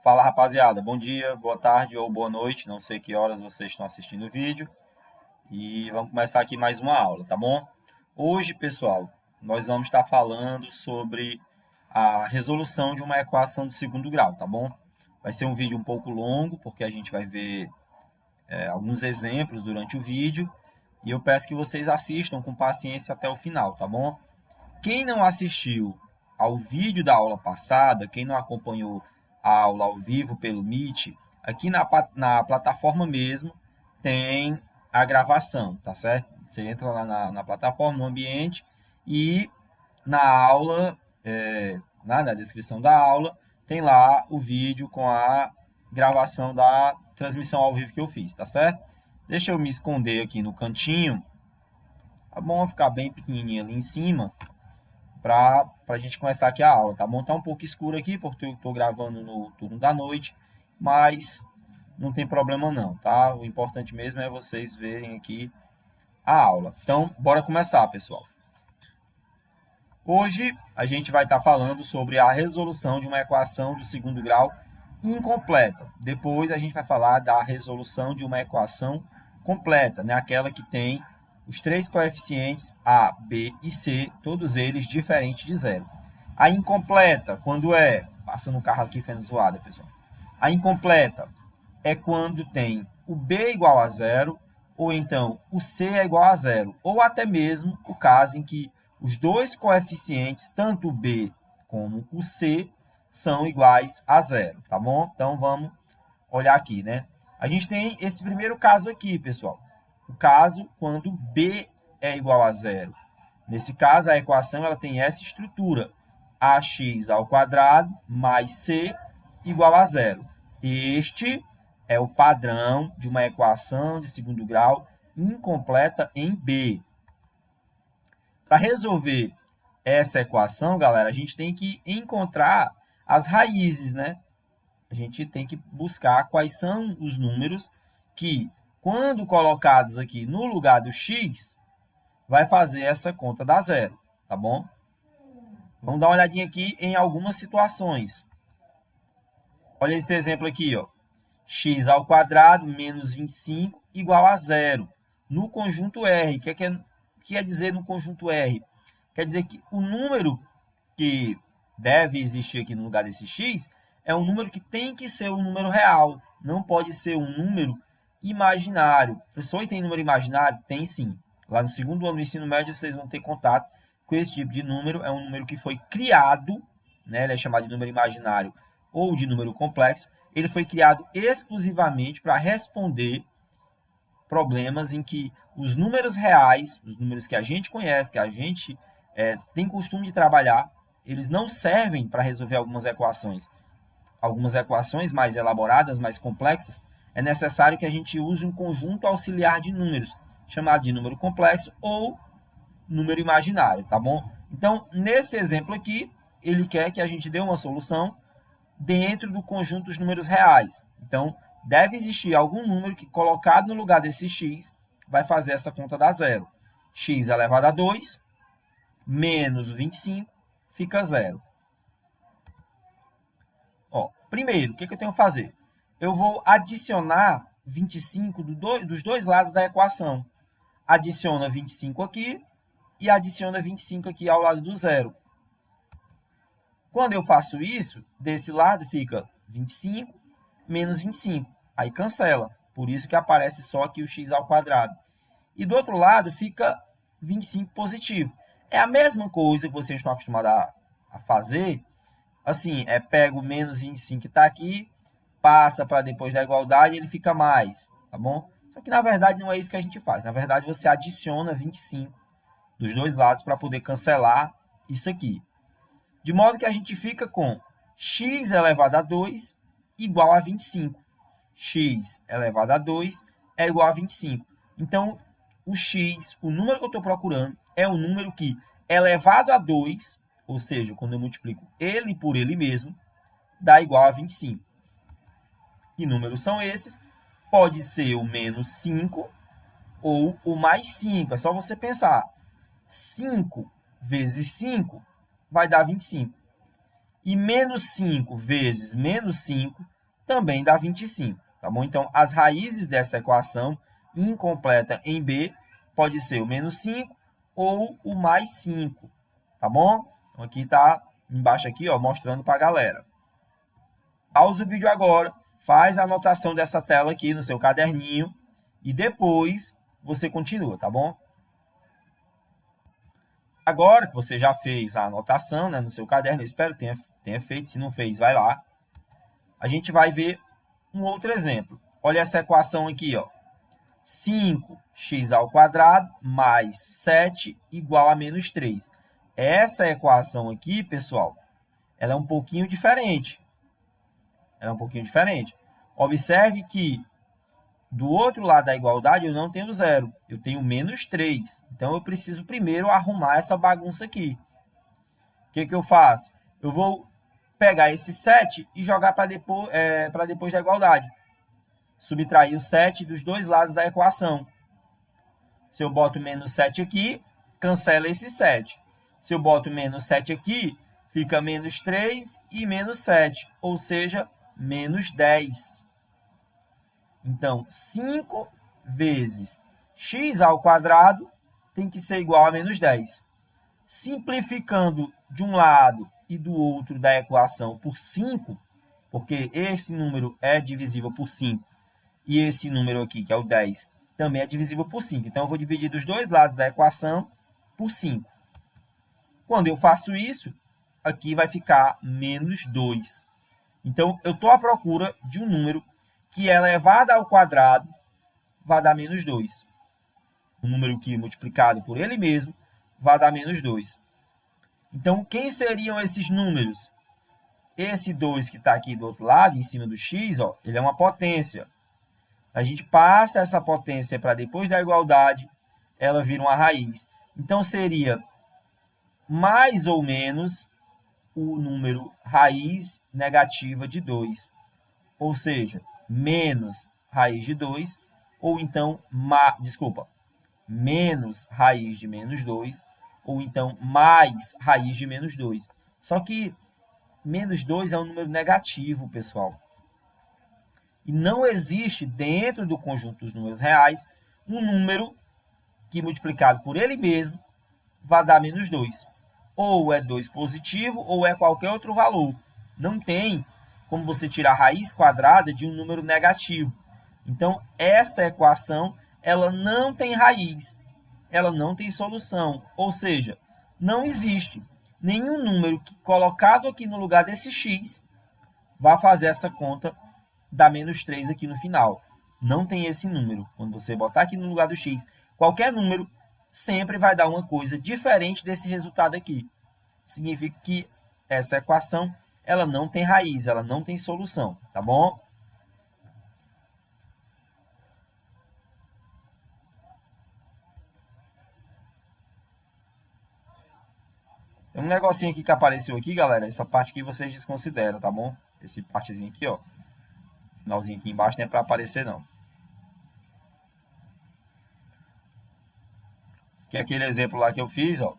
Fala, rapaziada, bom dia, boa tarde ou boa noite, não sei que horas vocês estão assistindo o vídeo. E vamos começar aqui mais uma aula, tá bom? Hoje, pessoal, nós vamos estar falando sobre a resolução de uma equação de segundo grau, tá bom? Vai ser um vídeo um pouco longo, porque a gente vai ver alguns exemplos durante o vídeo. E eu peço que vocês assistam com paciência até o final, tá bom? Quem não assistiu ao vídeo da aula passada, quem não acompanhou a aula ao vivo pelo Meet, aqui na plataforma mesmo tem a gravação, tá certo? Você entra lá na plataforma, no ambiente, e na aula, na descrição da aula, tem lá o vídeo com a gravação da transmissão ao vivo que eu fiz, tá certo? Deixa eu me esconder aqui no cantinho, tá bom? Ficar bem pequenininho ali em cima, para a gente começar aqui a aula, tá bom? Tá um pouco escuro aqui, porque eu estou gravando no turno da noite, mas não tem problema não, tá? O importante mesmo é vocês verem aqui a aula. Então, bora começar, pessoal. Hoje, a gente vai estar falando sobre a resolução de uma equação do segundo grau incompleta. Depois, a gente vai falar da resolução de uma equação completa, né? Aquela que tem os três coeficientes A, B e C, todos eles diferentes de zero. A incompleta, quando é... Passando um carro aqui, fazendo zoada, pessoal. A incompleta é quando tem o B igual a zero, ou então o C é igual a zero, ou até mesmo o caso em que os dois coeficientes, tanto o B como o C, são iguais a zero, tá bom? Então, vamos olhar aqui, né? A gente tem esse primeiro caso aqui, pessoal. O caso quando B é igual a zero. Nesse caso, a equação ela tem essa estrutura. Ax ao quadrado mais C igual a zero. Este é o padrão de uma equação de segundo grau incompleta em B. Para resolver essa equação, galera, a gente tem que encontrar as raízes, né? A gente tem que buscar quais são os números que, quando colocados aqui no lugar do x, vai fazer essa conta dar zero, tá bom? Vamos dar uma olhadinha aqui em algumas situações. Olha esse exemplo aqui, ó. X ao quadrado menos 25 igual a zero. No conjunto R, o que quer dizer no conjunto R? Quer dizer que o número que deve existir aqui no lugar desse x é um número que tem que ser um número real, não pode ser um número imaginário. Professor, e tem número imaginário? Tem sim. Lá no segundo ano do ensino médio, vocês vão ter contato com esse tipo de número. É um número que foi criado, né? Ele é chamado de número imaginário ou de número complexo. Ele foi criado exclusivamente para responder problemas em que os números reais, os números que a gente conhece, que a gente tem costume de trabalhar, eles não servem para resolver algumas equações. Algumas equações mais elaboradas, mais complexas, é necessário que a gente use um conjunto auxiliar de números, chamado de número complexo ou número imaginário, tá bom? Então, nesse exemplo aqui, ele quer que a gente dê uma solução dentro do conjunto dos números reais. Então, deve existir algum número que, colocado no lugar desse x, vai fazer essa conta dar zero. X elevado a 2 menos 25 fica zero. Ó, primeiro, o que eu tenho que fazer? Eu vou adicionar 25 dos dois lados da equação. Adiciona 25 aqui e adiciona 25 aqui ao lado do zero. Quando eu faço isso, desse lado fica 25 menos 25. Aí cancela. Por isso que aparece só aqui o x ao quadrado. E do outro lado fica 25 positivo. É a mesma coisa que vocês estão acostumados a fazer. Assim, pega o menos 25 que está aqui, passa para depois da igualdade e ele fica mais, tá bom? Só que, na verdade, não é isso que a gente faz. Na verdade, você adiciona 25 dos dois lados para poder cancelar isso aqui. De modo que a gente fica com x elevado a 2 igual a 25. X elevado a 2 é igual a 25. Então, o x, o número que eu estou procurando, é um número que, elevado a 2, ou seja, quando eu multiplico ele por ele mesmo, dá igual a 25. Que números são esses? Pode ser o menos 5 ou o mais 5. É só você pensar. 5 vezes 5 vai dar 25. E menos 5 vezes menos 5 também dá 25, tá bom? Então, as raízes dessa equação incompleta em B pode ser o menos 5 ou o mais 5, tá bom? Então, aqui está embaixo aqui, ó, mostrando para a galera. Pausa o vídeo agora, faz a anotação dessa tela aqui no seu caderninho e depois você continua, tá bom? Agora que você já fez a anotação, né, no seu caderno, eu espero que tenha feito. Se não fez, vai lá. A gente vai ver um outro exemplo. Olha essa equação aqui, ó. 5x² mais 7 igual a menos 3. Essa equação aqui, pessoal, ela é um pouquinho diferente. Observe que do outro lado da igualdade eu não tenho zero, eu tenho menos 3. Então, eu preciso primeiro arrumar essa bagunça aqui. O que eu faço? Eu vou pegar esse 7 e jogar para depois da igualdade. Subtrair o 7 dos dois lados da equação. Se eu boto menos 7 aqui, cancela esse 7. Se eu boto menos 7 aqui, fica menos 3 e menos 7, ou seja, menos 10. Então, 5 vezes x² tem que ser igual a menos 10. Simplificando de um lado e do outro da equação por 5, porque esse número é divisível por 5, e esse número aqui, que é o 10, também é divisível por 5. Então, eu vou dividir dos dois lados da equação por 5. Quando eu faço isso, aqui vai ficar menos 2. Então, eu estou à procura de um número que elevado ao quadrado vai dar menos 2. Um número que, multiplicado por ele mesmo, vai dar menos 2. Então, quem seriam esses números? Esse 2 que está aqui do outro lado, em cima do x, ó, ele é uma potência. A gente passa essa potência para depois da igualdade, ela vira uma raiz. Então, seria mais ou menos o número raiz negativa de 2. Ou seja, menos raiz de 2, ou então, menos raiz de menos 2, ou então mais raiz de menos 2. Só que menos 2 é um número negativo, pessoal. E não existe dentro do conjunto dos números reais um número que, multiplicado por ele mesmo, vai dar menos 2. Ou é 2 positivo, ou é qualquer outro valor. Não tem como você tirar a raiz quadrada de um número negativo. Então, essa equação ela não tem raiz, ela não tem solução. Ou seja, não existe nenhum número que, colocado aqui no lugar desse x, vai fazer essa conta dar menos 3 aqui no final. Não tem esse número. Quando você botar aqui no lugar do x, qualquer número sempre vai dar uma coisa diferente desse resultado aqui. Significa que essa equação ela não tem raiz, ela não tem solução, tá bom? Tem um negocinho aqui que apareceu aqui, galera. Essa parte aqui vocês desconsideram, tá bom? Esse partezinho aqui, ó. Finalzinho aqui embaixo não é para aparecer, não. Que é aquele exemplo lá que eu fiz, ó.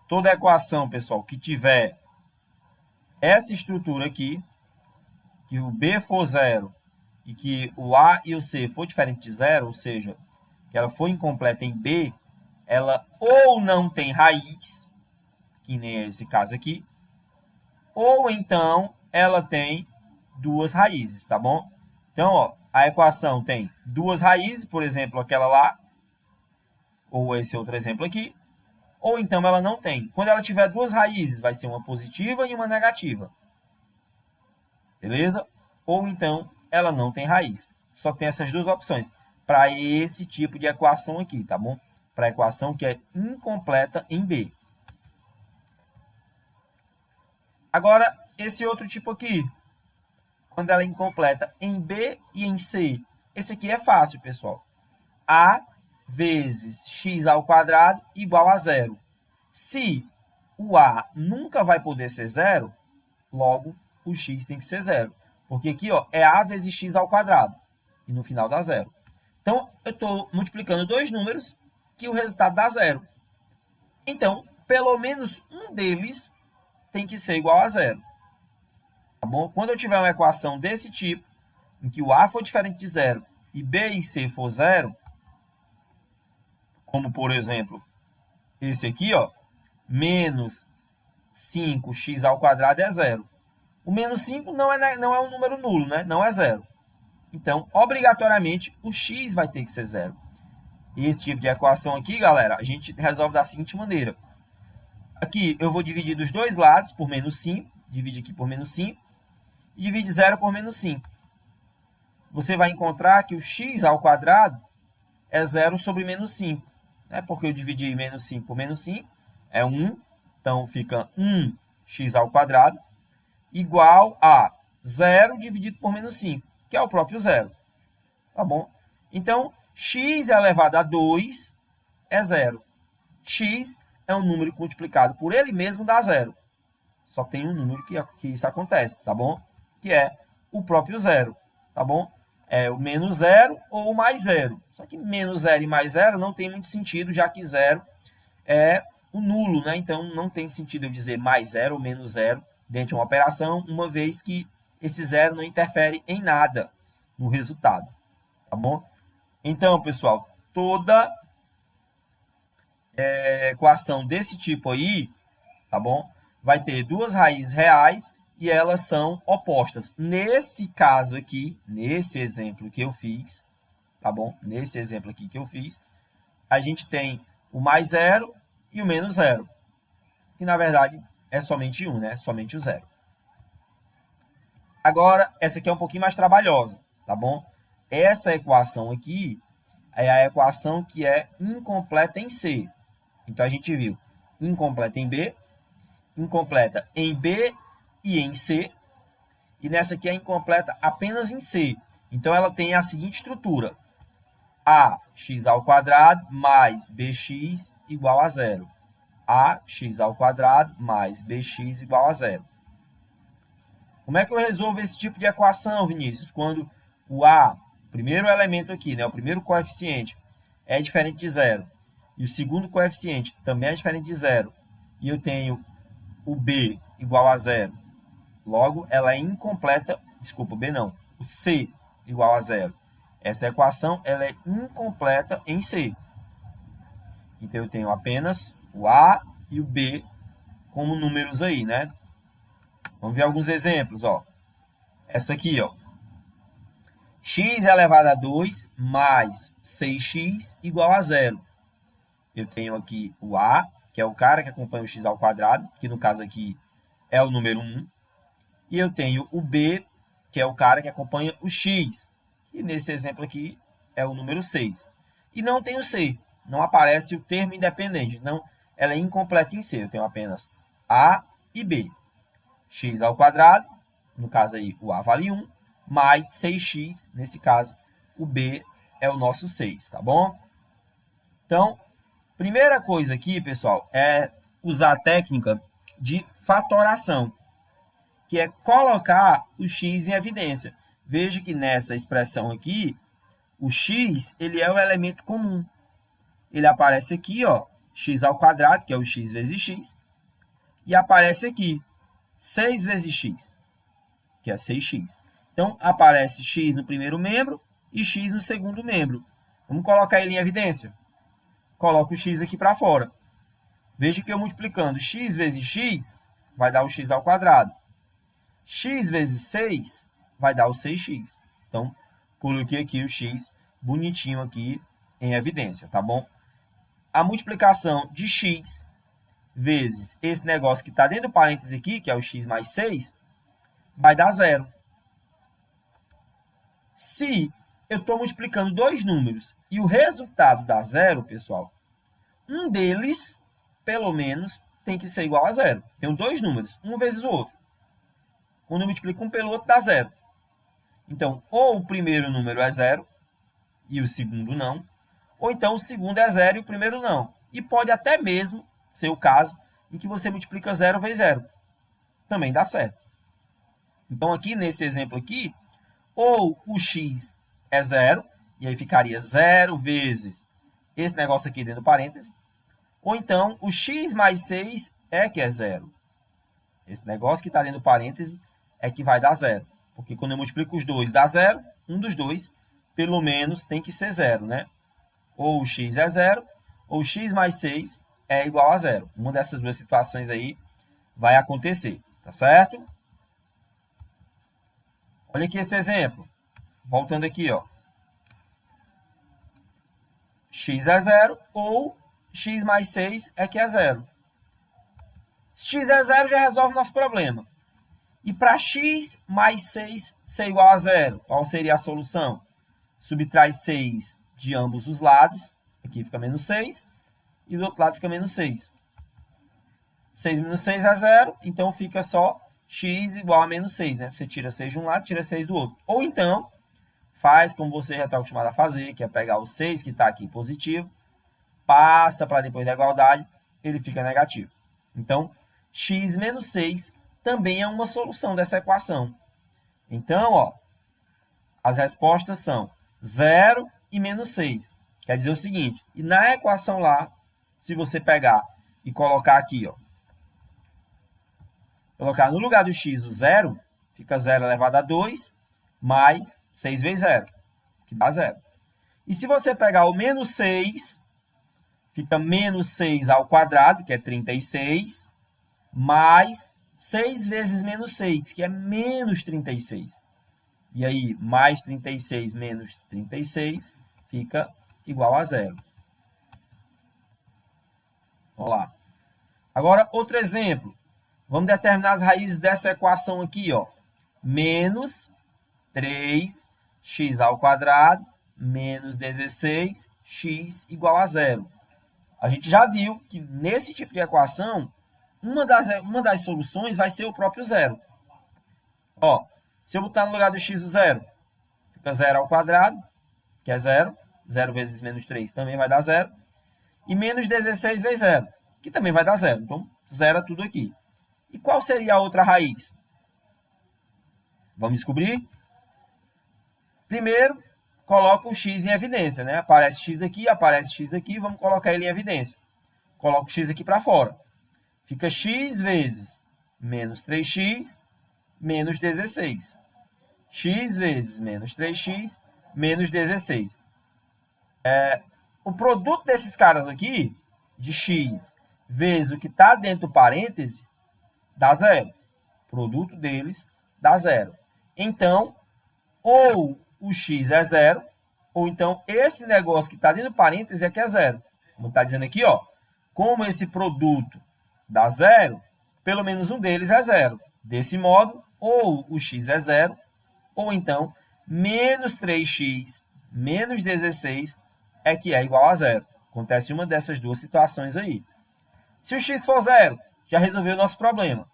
Toda equação, pessoal, que tiver essa estrutura aqui, que o B for zero e que o A e o C for diferente de zero, ou seja, que ela for incompleta em B, ela ou não tem raiz, que nem é esse caso aqui, ou então ela tem duas raízes, tá bom? Então, ó, a equação tem duas raízes, por exemplo, aquela lá, ou esse outro exemplo aqui, ou então ela não tem. Quando ela tiver duas raízes, vai ser uma positiva e uma negativa. Beleza? Ou então ela não tem raiz. Só tem essas duas opções para esse tipo de equação aqui, tá bom? Para a equação que é incompleta em B. Agora, esse outro tipo aqui, quando ela é incompleta em B e em C, esse aqui é fácil, pessoal. A vezes x² igual a zero. Se o A nunca vai poder ser zero, logo o x tem que ser zero. Porque aqui ó, é A vezes x². E no final dá zero. Então, eu estou multiplicando dois números que o resultado dá zero. Então, pelo menos um deles tem que ser igual a zero. Tá bom? Quando eu tiver uma equação desse tipo, em que o A for diferente de zero e B e C for zero, como, por exemplo, esse aqui, ó, menos 5x ao quadrado é zero. O menos 5 não é um número nulo, né? Não é zero. Então, obrigatoriamente, o x vai ter que ser zero. E esse tipo de equação aqui, galera, a gente resolve da seguinte maneira. Aqui, eu vou dividir dos dois lados por menos 5. Divide aqui por menos 5. E divide 0 por menos 5. Você vai encontrar que o x ao quadrado é 0 sobre menos 5. Né? Porque eu dividi menos 5 por menos 5 é 1. Então, fica 1x ao quadrado igual a 0 dividido por menos 5, que é o próprio zero. Tá bom? Então, x elevado a 2 é zero. X é um número que multiplicado por ele mesmo dá zero. Só tem um número que isso acontece, tá bom? Que é o próprio zero, tá bom? É o menos zero ou o mais zero. Só que menos zero e mais zero não tem muito sentido, já que zero é o nulo, né? Então, não tem sentido eu dizer mais zero ou menos zero dentro de uma operação, uma vez que esse zero não interfere em nada no resultado, tá bom? Então, pessoal, toda equação desse tipo aí, tá bom? Vai ter duas raízes reais e elas são opostas. Nesse caso aqui, nesse exemplo que eu fiz, tá bom? Nesse exemplo aqui que eu fiz, a gente tem o mais zero e o menos zero, que na verdade é somente um, né? Somente o zero. Agora, essa aqui é um pouquinho mais trabalhosa, tá bom? Essa equação aqui é a equação que é incompleta em C. Então, a gente viu incompleta em B, incompleta em B e em C, e nessa aqui é incompleta apenas em C. Então, ela tem a seguinte estrutura: ax ao quadrado mais bx igual a zero. Ax ao quadrado mais bx igual a zero. Como é que eu resolvo esse tipo de equação, Vinícius? Quando o A, primeiro elemento aqui, né, o primeiro coeficiente, é diferente de zero, e o segundo coeficiente também é diferente de zero, e eu tenho o B igual a zero. Logo, ela é incompleta, desculpa, o B não, o C igual a zero. Essa equação ela é incompleta em C. Então, eu tenho apenas o A e o B como números aí, né? Vamos ver alguns exemplos, ó. Essa aqui, ó. X elevado a 2 mais 6x igual a zero. Eu tenho aqui o A, que é o cara que acompanha o x ao quadrado, que no caso aqui é o número 1. E eu tenho o B, que é o cara que acompanha o x, que nesse exemplo aqui é o número 6. E não tem o C, não aparece o termo independente, não, ela é incompleta em C. Eu tenho apenas A e B. X ao quadrado, no caso aí o A vale 1, mais 6x, nesse caso o B é o nosso 6, tá bom? Então, primeira coisa aqui, pessoal, é usar a técnica de fatoração, que é colocar o x em evidência. Veja que nessa expressão aqui, o x ele é o elemento comum. Ele aparece aqui, ó, x ao quadrado, que é o x vezes x, e aparece aqui 6 vezes x, que é 6x. Então, aparece x no primeiro membro e x no segundo membro. Vamos colocar ele em evidência? Coloco o x aqui para fora. Veja que eu multiplicando x vezes x, vai dar o x ao quadrado. X vezes 6 vai dar o 6x. Então, coloquei aqui o x bonitinho aqui em evidência, tá bom? A multiplicação de x vezes esse negócio que está dentro do parênteses aqui, que é o x mais 6, vai dar zero. Se eu estou multiplicando dois números e o resultado dá zero, pessoal, um deles, pelo menos, tem que ser igual a zero. Tenho dois números, um vezes o outro. Quando eu multiplico um pelo outro, dá zero. Então, ou o primeiro número é zero e o segundo não, ou então o segundo é zero e o primeiro não. E pode até mesmo ser o caso em que você multiplica zero vezes zero. Também dá certo. Então, aqui nesse exemplo aqui, ou o x é zero, e aí ficaria zero vezes esse negócio aqui dentro do parêntese, ou então o x mais 6 é que é zero. Esse negócio que está dentro do parêntese é que vai dar zero. Porque quando eu multiplico os dois dá zero, um dos dois, pelo menos, tem que ser zero, né? Ou x é zero, ou x mais 6 é igual a zero. Uma dessas duas situações aí vai acontecer, tá certo? Olha aqui esse exemplo. Voltando aqui, ó. X é zero, ou x mais 6 é que é zero. X é zero já resolve o nosso problema. E para x mais 6 ser igual a zero, qual seria a solução? Subtrai 6 de ambos os lados. Aqui fica menos 6. E do outro lado fica menos 6. 6 menos 6 é zero. Então fica só x igual a menos 6. Né? Você tira 6 de um lado, tira 6 do outro. Ou então, faz como você já está acostumado a fazer, que é pegar o 6 que está aqui positivo, passa para depois da igualdade, ele fica negativo. Então, x menos 6 também é uma solução dessa equação. Então, ó, as respostas são 0 e menos 6. Quer dizer o seguinte, e na equação lá, se você pegar e colocar aqui, ó, colocar no lugar do x o 0, fica 0 elevado a 2, mais 6 vezes 0, que dá 0. E se você pegar o menos 6, fica menos 6 ao quadrado, que é 36, mais 6 vezes menos 6, que é menos 36. E aí, mais 36 menos 36 fica igual a zero. Vamos lá. Agora, outro exemplo. Vamos determinar as raízes dessa equação aqui, ó. Menos 3x ao quadrado menos 16x igual a zero. A gente já viu que nesse tipo de equação, uma das soluções vai ser o próprio zero. Ó, se eu botar no lugar do x o zero, fica 0 ao quadrado, que é 0. 0 vezes menos 3 também vai dar 0. E menos 16 vezes 0, que também vai dar 0. Então, zera tudo aqui. E qual seria a outra raiz? Vamos descobrir? Primeiro, coloca o x em evidência, né? Aparece x aqui, vamos colocar ele em evidência. Coloco o x aqui para fora. Fica x vezes menos 3x menos 16. X vezes menos 3x menos 16. O produto desses caras aqui, de x vezes o que está dentro do parêntese, dá zero. O produto deles dá zero. Então, ou o x é zero, ou então esse negócio que está dentro do parêntese é que é zero. Como está dizendo aqui, ó, como esse produto dá zero, pelo menos um deles é zero. Desse modo, ou o x é zero, ou então menos 3x menos 16 é que é igual a zero. Acontece uma dessas duas situações aí. Se o x for zero, já resolveu o nosso problema.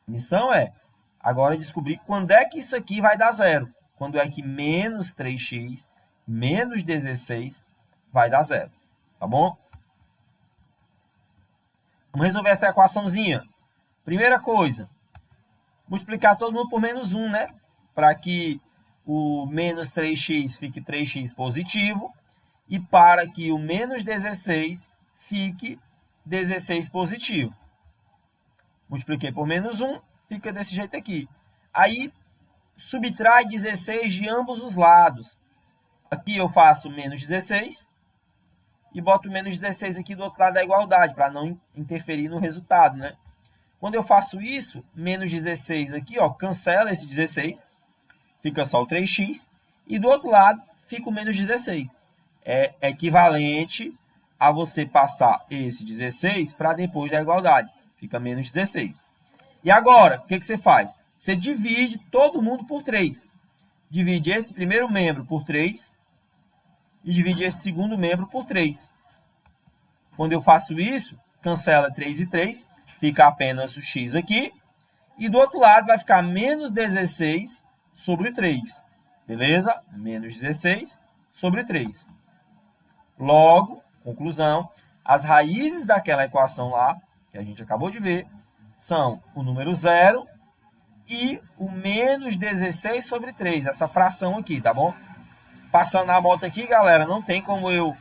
A missão é agora descobrir quando é que isso aqui vai dar zero. Quando é que menos 3x menos 16 vai dar zero. Tá bom? Vamos resolver essa equaçãozinha. Primeira coisa, multiplicar todo mundo por menos 1, né? Para que o menos 3x fique 3x positivo e para que o menos 16 fique 16 positivo. Multipliquei por menos 1, fica desse jeito aqui. Aí, subtrai 16 de ambos os lados. Aqui eu faço menos 16 e boto menos 16 aqui do outro lado da igualdade, para não interferir no resultado, né? Quando eu faço isso, menos 16 aqui, ó, cancela esse 16, fica só o 3x, e do outro lado fica o menos 16. É equivalente a você passar esse 16 para depois da igualdade, fica menos 16. E agora, o que você faz? Você divide todo mundo por 3. Divide esse primeiro membro por 3 e divide esse segundo membro por 3. Quando eu faço isso, cancela 3 e 3, fica apenas o x aqui. E do outro lado vai ficar menos 16 sobre 3. Beleza? Menos 16 sobre 3. Logo, conclusão, as raízes daquela equação lá, que a gente acabou de ver, são o número 0 e o menos 16 sobre 3, essa fração aqui, tá bom? Passando a moto aqui, galera, não tem como eu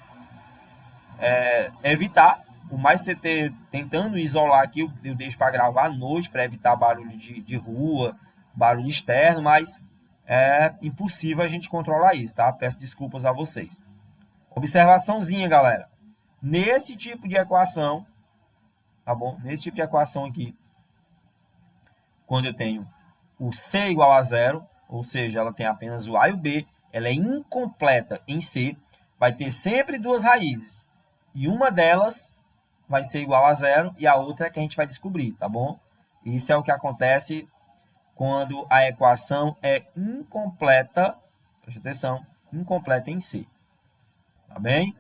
evitar Por mais você ter tentando isolar aqui, eu deixo para gravar à noite, para evitar barulho de rua, barulho externo, mas é impossível a gente controlar isso, tá? Peço desculpas a vocês. Observaçãozinha, galera. Nesse tipo de equação, tá bom? Nesse tipo de equação aqui, quando eu tenho o C igual a zero, ou seja, ela tem apenas o A e o B, ela é incompleta em C, vai ter sempre duas raízes. E uma delas vai ser igual a zero e a outra é que a gente vai descobrir, tá bom? Isso é o que acontece quando a equação é incompleta, preste atenção, incompleta em C. Tá bem?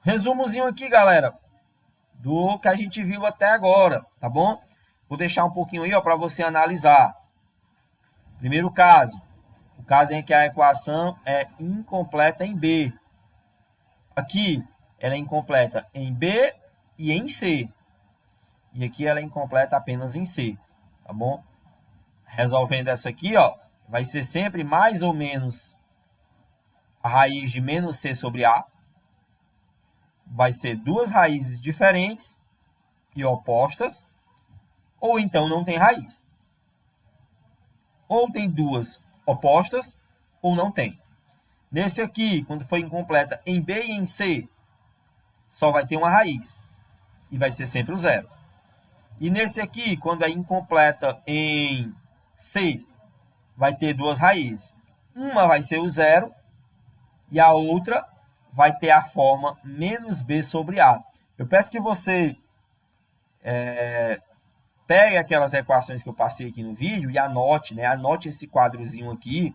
Resumozinho aqui, galera, do que a gente viu até agora, tá bom? Vou deixar um pouquinho aí para você analisar. Primeiro caso, o caso em que a equação é incompleta em B. Aqui, ela é incompleta em B e em C. E aqui ela é incompleta apenas em C, tá bom? Resolvendo essa aqui, ó, vai ser sempre mais ou menos a raiz de menos C sobre A. Vai ser duas raízes diferentes e opostas, ou então não tem raiz. Ou tem duas opostas, ou não tem. Nesse aqui, quando for incompleta em B e em C, só vai ter uma raiz. E vai ser sempre o zero. E nesse aqui, quando é incompleta em C, vai ter duas raízes. Uma vai ser o zero e a outra vai ter a forma menos B sobre A. Eu peço que você pegue aquelas equações que eu passei aqui no vídeo e anote, né? Anote esse quadrozinho aqui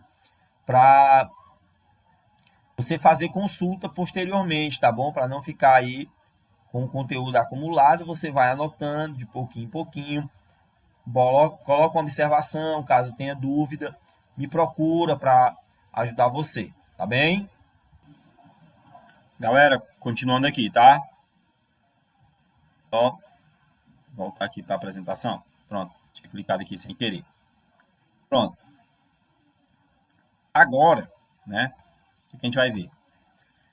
para você fazer consulta posteriormente, tá bom? Para não ficar aí com o conteúdo acumulado, você vai anotando de pouquinho em pouquinho, coloca uma observação, caso tenha dúvida, me procura para ajudar você, tá bem? Galera, continuando aqui, tá? Só voltar aqui para a apresentação. Pronto, tinha clicado aqui sem querer. Pronto. Agora, né, o que a gente vai ver?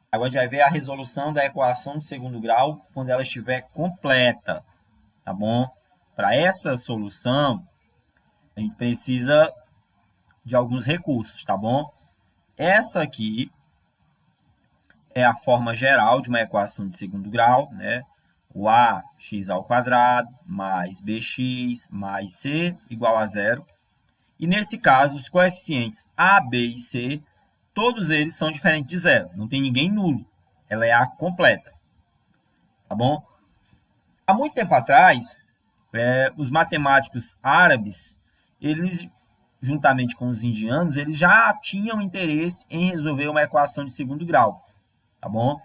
Agora a gente vai ver a resolução da equação de segundo grau quando ela estiver completa, tá bom? Para essa solução, a gente precisa de alguns recursos, tá bom? Essa aqui é a forma geral de uma equação de segundo grau, né? O ax ao quadrado mais bx mais c igual a zero. E nesse caso, os coeficientes a, b e c, todos eles são diferentes de zero. Não tem ninguém nulo. Ela é a completa. Tá bom? Há muito tempo atrás, os matemáticos árabes, eles, juntamente com os indianos, eles já tinham interesse em resolver uma equação de segundo grau. Tá bom?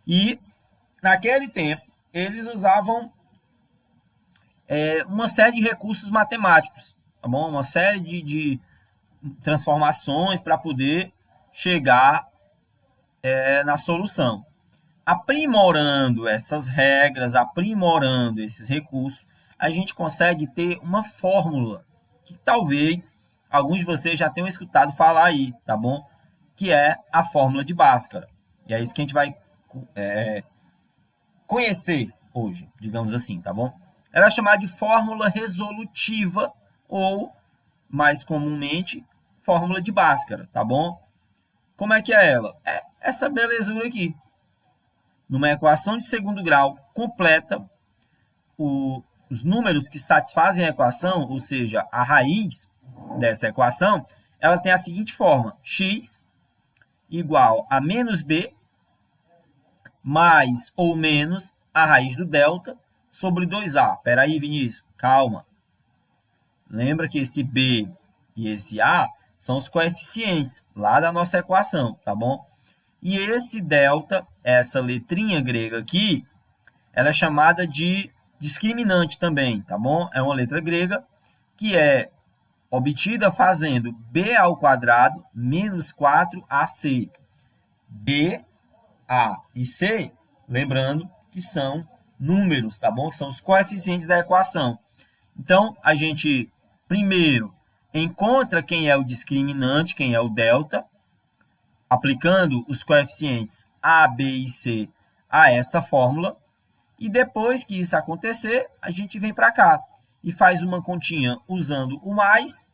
E, naquele tempo, eles usavam uma série de recursos matemáticos, tá bom? Uma série de transformações para poder chegar na solução. Aprimorando essas regras, aprimorando esses recursos, a gente consegue ter uma fórmula que talvez alguns de vocês já tenham escutado falar aí, tá bom? Que é a fórmula de Bhaskara. E é isso que a gente vai conhecer hoje, digamos assim, tá bom? Ela é chamada de fórmula resolutiva ou, mais comumente, fórmula de Bhaskara, tá bom? Como é que é ela? É essa belezura aqui. Numa equação de segundo grau completa, os números que satisfazem a equação, ou seja, a raiz dessa equação, ela tem a seguinte forma: x igual a menos b mais ou menos a raiz do delta sobre 2a. Espera aí, Vinícius, calma. Lembra que esse b e esse a são os coeficientes lá da nossa equação, tá bom? E esse delta, essa letrinha grega aqui, ela é chamada de discriminante também, tá bom? É uma letra grega que é obtida fazendo b ao quadrado menos 4ac. b, a e c, lembrando que são números, tá bom? Que são os coeficientes da equação. Então, a gente primeiro encontra quem é o discriminante, quem é o delta, aplicando os coeficientes a, b e c a essa fórmula, E depois que isso acontecer, a gente vem para cá e faz uma continha usando o mais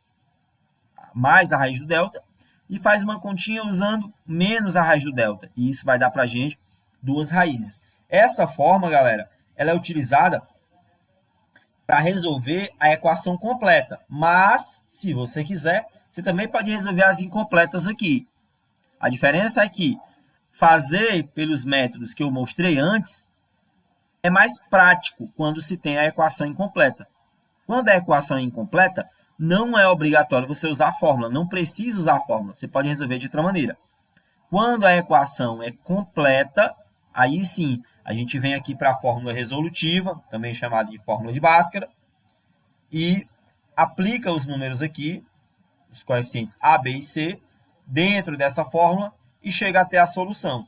a raiz do delta, e faz uma continha usando menos a raiz do delta. E isso vai dar para a gente duas raízes. Essa forma, galera, ela é utilizada para resolver a equação completa. Mas, se você quiser, você também pode resolver as incompletas aqui. A diferença é que fazer pelos métodos que eu mostrei antes é mais prático quando se tem a equação incompleta. Quando a equação é incompleta, não é obrigatório você usar a fórmula, não precisa usar a fórmula, você pode resolver de outra maneira. Quando a equação é completa, aí sim, a gente vem aqui para a fórmula resolutiva, também chamada de fórmula de Bhaskara, e aplica os números aqui, os coeficientes A, B e C, dentro dessa fórmula e chega até a solução.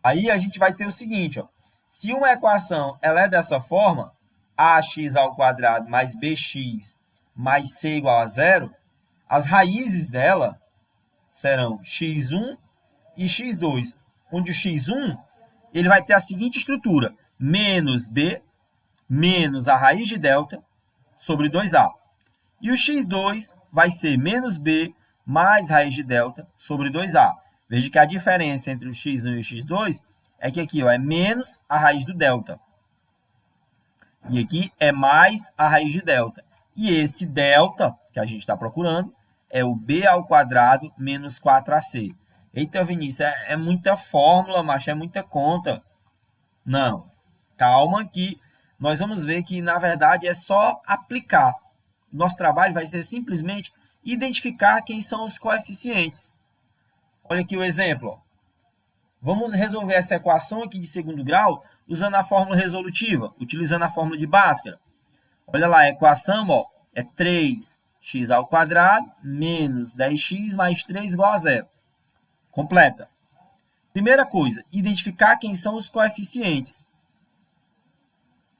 Aí a gente vai ter o seguinte, ó, se uma equação ela é dessa forma, ax ao quadrado mais bx mais c igual a zero, as raízes dela serão x1 e x2, onde o x1 ele vai ter a seguinte estrutura, menos b menos a raiz de delta sobre 2a. E o x2 vai ser menos b mais raiz de delta sobre 2a. Veja que a diferença entre o x1 e o x2 é que aqui ó, é menos a raiz do delta. E aqui é mais a raiz de delta. E esse delta que a gente está procurando é o b ao quadrado menos 4ac. Eita, Vinícius, é muita fórmula, macho, é muita conta. Não, calma que nós vamos ver que, na verdade, é só aplicar. Nosso trabalho vai ser simplesmente identificar quem são os coeficientes. Olha aqui o exemplo. Ó. Vamos resolver essa equação aqui de segundo grau usando a fórmula resolutiva, utilizando a fórmula de Bhaskara. Olha lá, a equação ó, é 3x ao quadrado menos 10x mais 3 igual a zero. Completa. Primeira coisa, identificar quem são os coeficientes.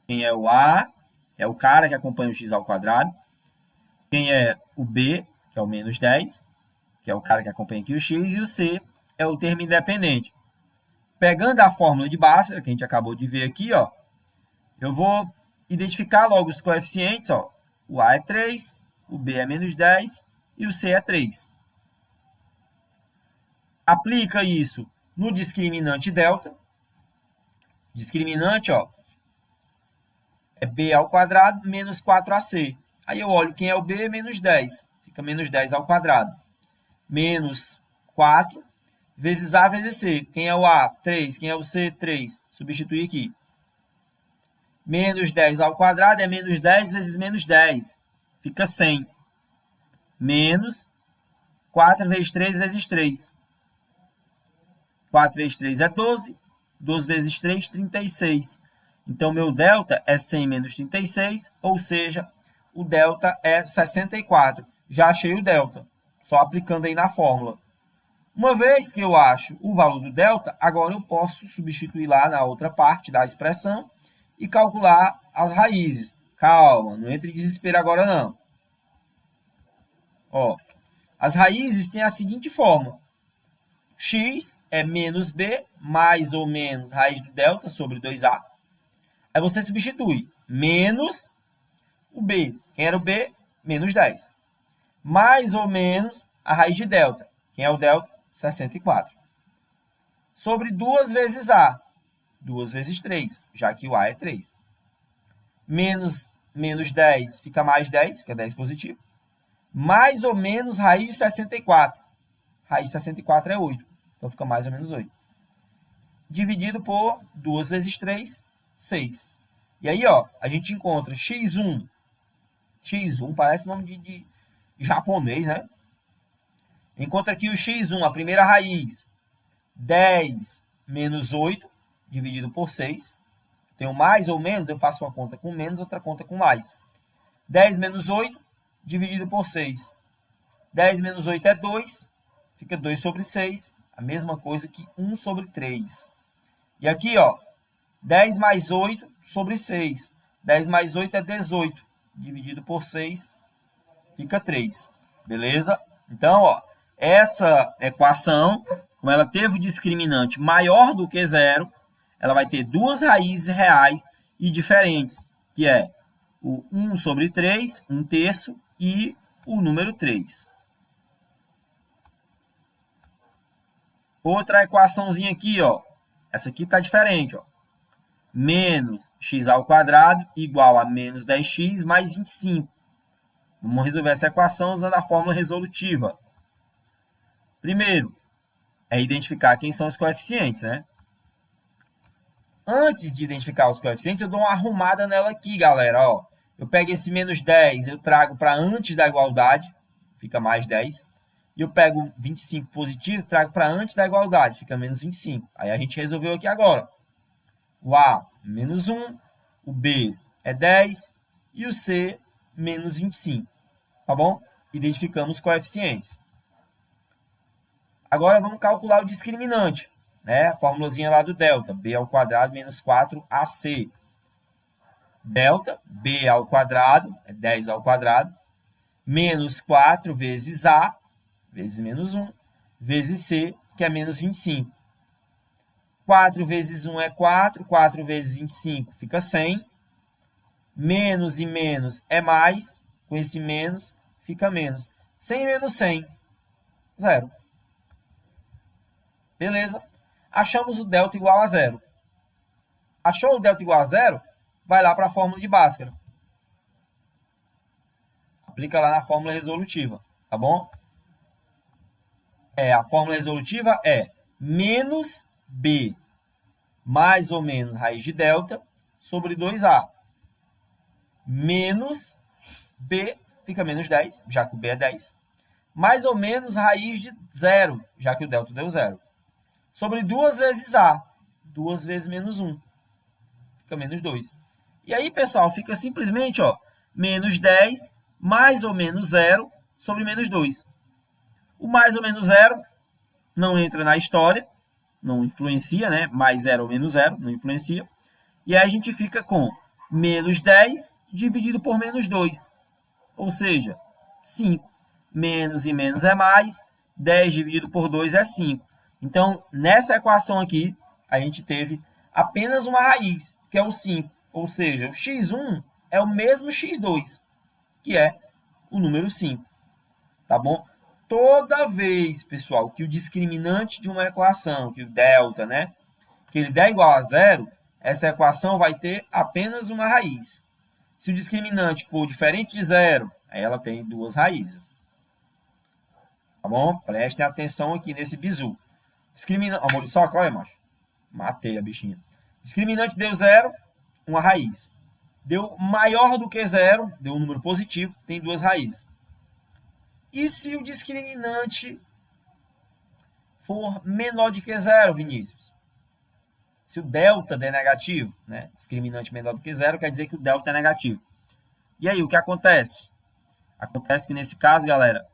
Quem é o A, é o cara que acompanha o x ao quadrado. Quem é o B, que é o menos 10, que é o cara que acompanha aqui o x. E o C é o termo independente. Pegando a fórmula de Bhaskara, que a gente acabou de ver aqui, ó, eu vou identificar logo os coeficientes. Ó. O A é 3, o B é menos 10 e o C é 3. Aplica isso no discriminante delta. Discriminante ó, é B ao quadrado menos 4AC. Aí eu olho quem é o B, menos 10. Fica menos 10 ao quadrado. Menos 4 vezes A vezes C. Quem é o A? 3. Quem é o C? 3. Substituir aqui. Menos 10 ao quadrado é menos 10 vezes menos 10. Fica 100. Menos 4 vezes 3 vezes 3. 4 vezes 3 é 12. 12 vezes 3, 36. Então, meu delta é 100 menos 36, ou seja, o delta é 64. Já achei o delta, só aplicando aí na fórmula. Uma vez que eu acho o valor do delta, agora eu posso substituir lá na outra parte da expressão e calcular as raízes. Calma, não entre em desespero agora não. Ó, as raízes têm a seguinte forma. X é menos b, mais ou menos raiz do delta sobre 2a. Aí você substitui menos o b. Quem era o b? Menos 10. Mais ou menos a raiz de delta. Quem é o delta? 64. Sobre 2 vezes a. 2 vezes 3, já que o a é 3. Menos 10 fica mais 10, fica 10 positivo. Mais ou menos raiz de 64. Raiz de 64 é 8. Então, fica mais ou menos 8. Dividido por 2 vezes 3, 6. E aí, ó, a gente encontra x1. X1 parece nome de japonês, né? Encontra aqui o x1, a primeira raiz. 10 menos 8, dividido por 6. Tenho mais ou menos, eu faço uma conta com menos, outra conta com mais. 10 menos 8, dividido por 6. 10 menos 8 é 2, fica 2 sobre 6. A mesma coisa que 1 sobre 3. E aqui, ó, 10 mais 8 sobre 6. 10 mais 8 é 18. Dividido por 6, fica 3. Beleza? Então, ó, essa equação, como ela teve o discriminante maior do que zero, ela vai ter duas raízes reais e diferentes, que é o 1 sobre 3, 1/3, e o número 3. Outra equaçãozinha aqui, ó. Essa aqui está diferente, ó. Menos x ao quadrado igual a menos 10x mais 25. Vamos resolver essa equação usando a fórmula resolutiva. Primeiro, é identificar quem são os coeficientes, né? Antes de identificar os coeficientes, eu dou uma arrumada nela aqui, galera. Ó, eu pego esse menos 10, eu trago para antes da igualdade, fica mais 10. E eu pego 25 positivo, trago para antes da igualdade, fica menos 25. Aí a gente resolveu aqui agora. O A, menos 1, o B é 10 e o C, menos 25. Tá bom? Identificamos os coeficientes. Agora vamos calcular o discriminante, né? A formulazinha lá do delta, b ao quadrado menos 4ac. Delta, b ao quadrado, é 10 ao quadrado, menos 4 vezes a, vezes menos 1, vezes c, que é menos 25. 4 vezes 1 é 4, 4 vezes 25 fica 100. Menos e menos é mais, com esse menos fica menos. 100 menos 100, 0. Beleza? Achamos o delta igual a 0. Achou o delta igual a 0? Vai lá para a fórmula de Bhaskara. Aplica lá na fórmula resolutiva, tá bom? A fórmula resolutiva é menos b mais ou menos raiz de delta sobre 2a. Menos b, fica menos 10, já que o b é 10. Mais ou menos raiz de 0, já que o delta deu 0. Sobre 2 vezes a. 2 vezes menos 1. Fica menos 2. E aí, pessoal, fica simplesmente, ó, menos 10 mais ou menos 0 sobre menos 2. O mais ou menos 0 não entra na história, não influencia, né? Mais 0 ou menos 0, não influencia. E aí a gente fica com menos 10 dividido por menos 2. Ou seja, 5. Menos e menos é mais. 10 dividido por 2 é 5. Então, nessa equação aqui, a gente teve apenas uma raiz, que é o 5. Ou seja, o x1 é o mesmo x2, que é o número 5. Tá bom? Toda vez, pessoal, que o discriminante de uma equação, que o delta, né, que ele der igual a 0, essa equação vai ter apenas uma raiz. Se o discriminante for diferente de 0, aí ela tem duas raízes. Tá bom? Prestem atenção aqui nesse bizu. Discriminante... Ó, Muriçoca, olha, macho. Matei a bichinha. Discriminante deu 0, uma raiz. Deu maior do que 0, deu um número positivo, tem duas raízes. E se o discriminante for menor do que 0, Vinícius? Se o delta der negativo, né? Discriminante menor do que 0, quer dizer que o delta é negativo. E aí, o que acontece? Acontece que nesse caso, galera,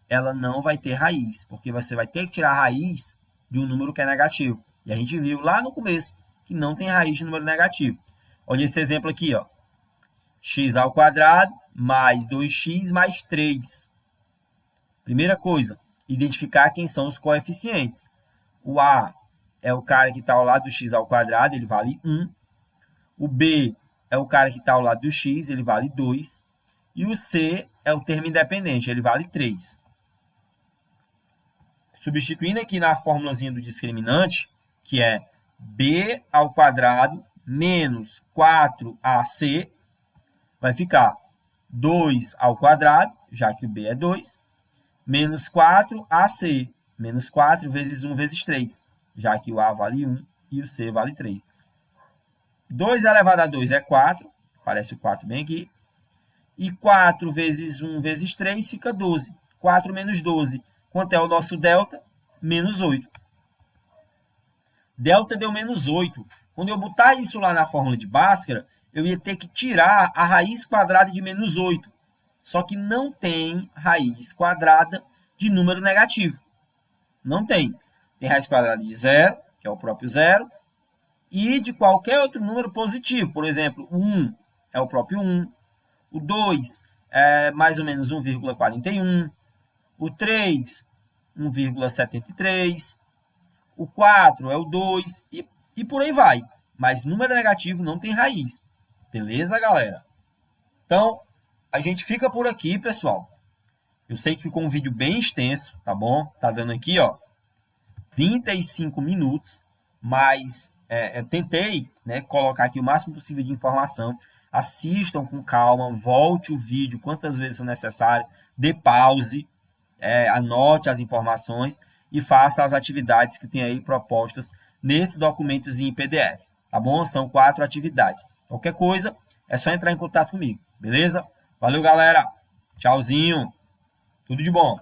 ela não vai ter raiz, porque você vai ter que tirar a raiz de um número que é negativo. E a gente viu lá no começo que não tem raiz de número negativo. Olha esse exemplo aqui, ó. X ao quadrado mais 2x mais 3. Primeira coisa, identificar quem são os coeficientes. O A é o cara que está ao lado do x ao quadrado, ele vale 1. O B é o cara que está ao lado do x, ele vale 2. E o C é o termo independente, ele vale 3. Substituindo aqui na formulazinha do discriminante, que é b ao quadrado menos 4ac, vai ficar 2 ao quadrado, já que o b é 2, menos 4ac, menos 4 vezes 1 vezes 3, já que o a vale 1 e o c vale 3. 2 elevado a 2 é 4, aparece o 4 bem aqui. E 4 vezes 1 vezes 3 fica 12. 4 menos 12. Quanto é o nosso delta? Menos 8. Delta deu menos 8. Quando eu botar isso lá na fórmula de Bhaskara, eu ia ter que tirar a raiz quadrada de menos 8. Só que não tem raiz quadrada de número negativo. Não tem. Tem raiz quadrada de 0, que é o próprio 0, e de qualquer outro número positivo. Por exemplo, o 1 é o próprio 1. O 2 é mais ou menos 1,41. O 3, 1,73. O 4 é o 2 e por aí vai. mas número negativo não tem raiz. Beleza, galera? Então, a gente fica por aqui, pessoal. Eu sei que ficou um vídeo bem extenso, tá bom? Tá dando aqui, ó, 35 minutos, mas tentei, né, colocar aqui o máximo possível de informação. Assistam com calma, volte o vídeo quantas vezes for necessário, dê pause, anote as informações e faça as atividades que tem aí propostas nesse documentozinho em PDF, tá bom? São 4 atividades. Qualquer coisa, é só entrar em contato comigo, beleza? Valeu, galera! Tchauzinho! Tudo de bom!